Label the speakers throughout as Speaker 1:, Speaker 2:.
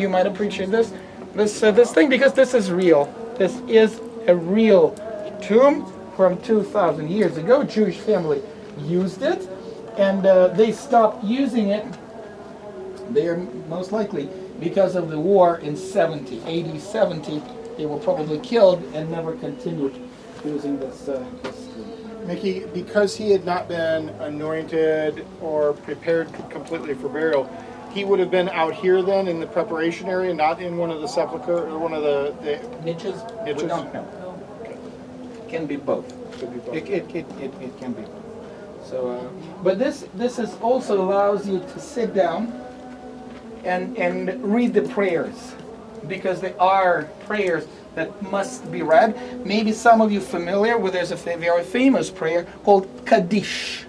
Speaker 1: You might appreciate this thing because this is real. This is a real tomb from 2,000 years ago. Jewish family used it, and they stopped using it. They are most likely because of the war in AD 70. They were probably killed and never continued using this.
Speaker 2: Mickey, because he had not been anointed or prepared completely for burial, he would have been out here then in the preparation area, not in one of the sepulchre or one of the
Speaker 1: niches.
Speaker 2: Niches?
Speaker 1: We don't know.
Speaker 2: Okay.
Speaker 1: Can be both.
Speaker 2: Could be both.
Speaker 1: It can be both. So, but this is also allows you to sit down and read the prayers, because they are prayers that must be read. Maybe some of you familiar with, there's a very famous prayer called Kaddish.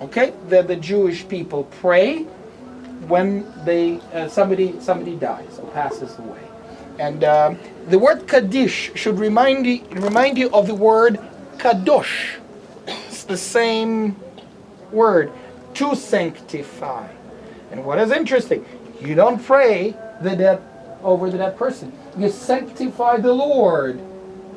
Speaker 1: Okay, that the Jewish people pray when they somebody dies or passes away, and the word Kaddish should remind you of the word Kadosh. It's the same word, to sanctify. And what is interesting, you don't pray over the dead person. You sanctify the Lord,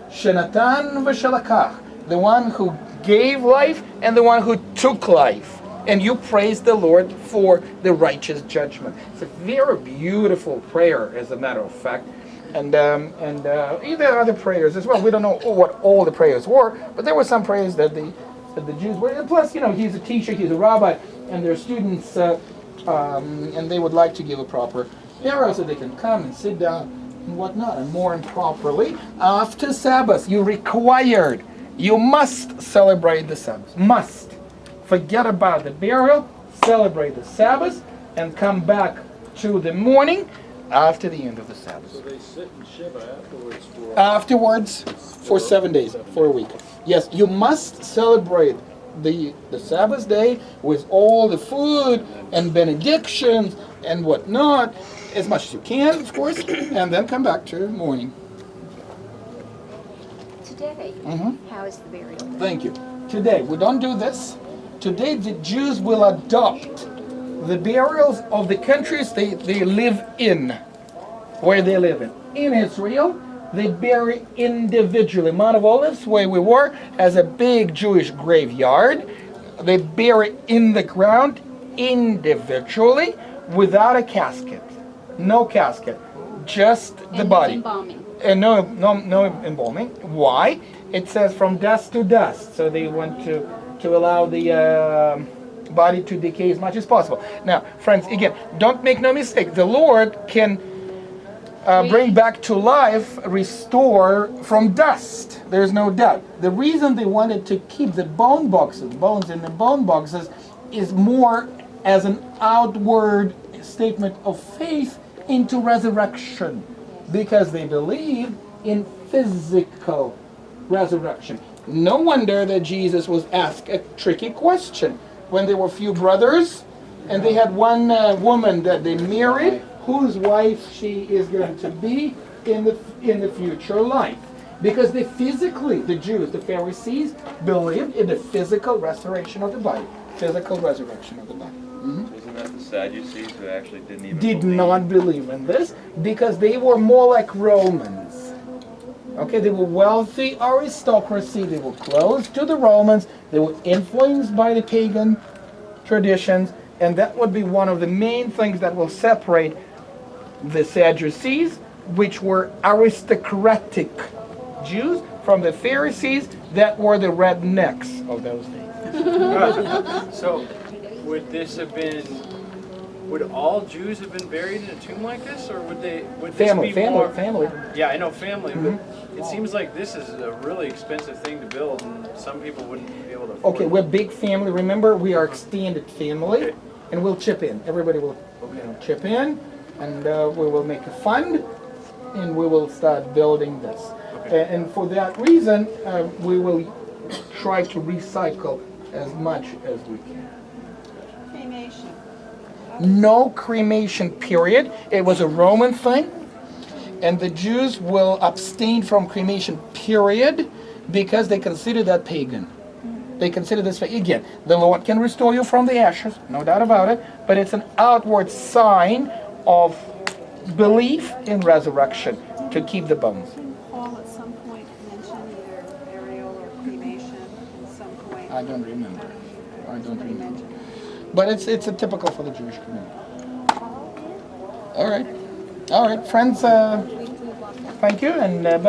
Speaker 1: Shenatan v'shelakach, the one who gave life and the one who took life. And you praise the Lord for the righteous judgment. It's a very beautiful prayer, as a matter of fact. And there are other prayers as well. We don't know what all the prayers were, but there were some prayers that the Jews were. And plus, he's a teacher, he's a rabbi, and their students, and they would like to give a proper burial so they can come and sit down and whatnot, and mourn properly. After Sabbath, you must celebrate the Sabbath. Must. Forget about the burial, celebrate the Sabbath, and come back to the morning after the end of the Sabbath.
Speaker 3: So they sit in Shiva afterwards
Speaker 1: for 7 days, for a week. Yes, you must celebrate the Sabbath day with all the food and benedictions and whatnot, as much as you can, of course, and then come back to morning.
Speaker 4: Today, how is the burial done?
Speaker 1: Thank you. Today, we don't do this. Today, the Jews will adopt the burials of the countries they live in, where they live in. In Israel, they bury individually. Mount of Olives, where we were, has a big Jewish graveyard. They bury in the ground individually without a casket. No casket, just the body.
Speaker 4: Embalming.
Speaker 1: And no embalming. Why? It says from dust to dust. So they want to allow the body to decay as much as possible. Now, friends, again, don't make no mistake. The Lord can bring back to life, restore from dust. There's no doubt. The reason they wanted to keep the bones in the bone boxes, is more as an outward statement of faith into resurrection, because they believe in physical resurrection. No wonder that Jesus was asked a tricky question when there were few brothers and they had one woman that they married, whose wife she is going to be in the future life, because the Jews, the Pharisees, believed in the physical restoration of the body, physical resurrection of the body.
Speaker 5: Isn't that the Sadducees who actually
Speaker 1: did not believe in this, because they were more like Romans. Okay, they were wealthy aristocracy. They were close to the Romans. They were influenced by the pagan traditions, and that would be one of the main things that will separate the Sadducees, which were aristocratic Jews, from the Pharisees, that were the rednecks of those days.
Speaker 3: So, would all Jews have been buried in a tomb like this, or would this be more...
Speaker 1: Family.
Speaker 3: Yeah, I know family, but it seems like this is a really expensive thing to build, and some people wouldn't be able to afford
Speaker 1: Okay, we're big family. Remember, we are extended family,
Speaker 3: Okay.
Speaker 1: and we'll chip in. Everybody will chip in, and we will make a fund, and we will start building this.
Speaker 3: Okay.
Speaker 1: And for that reason, we will try to recycle as much as we can.
Speaker 6: Cremation.
Speaker 1: No cremation, period. It was a Roman thing, and the Jews will abstain from cremation, period, because they consider that pagan. They consider this, again, the Lord can restore you from the ashes, no doubt about it, but it's an outward sign of belief in resurrection to keep the bones.
Speaker 6: Didn't Paul at some point mention either burial or cremation at some point?
Speaker 1: I don't remember. But it's a typical for the Jewish community. All right, friends. Thank you, and back.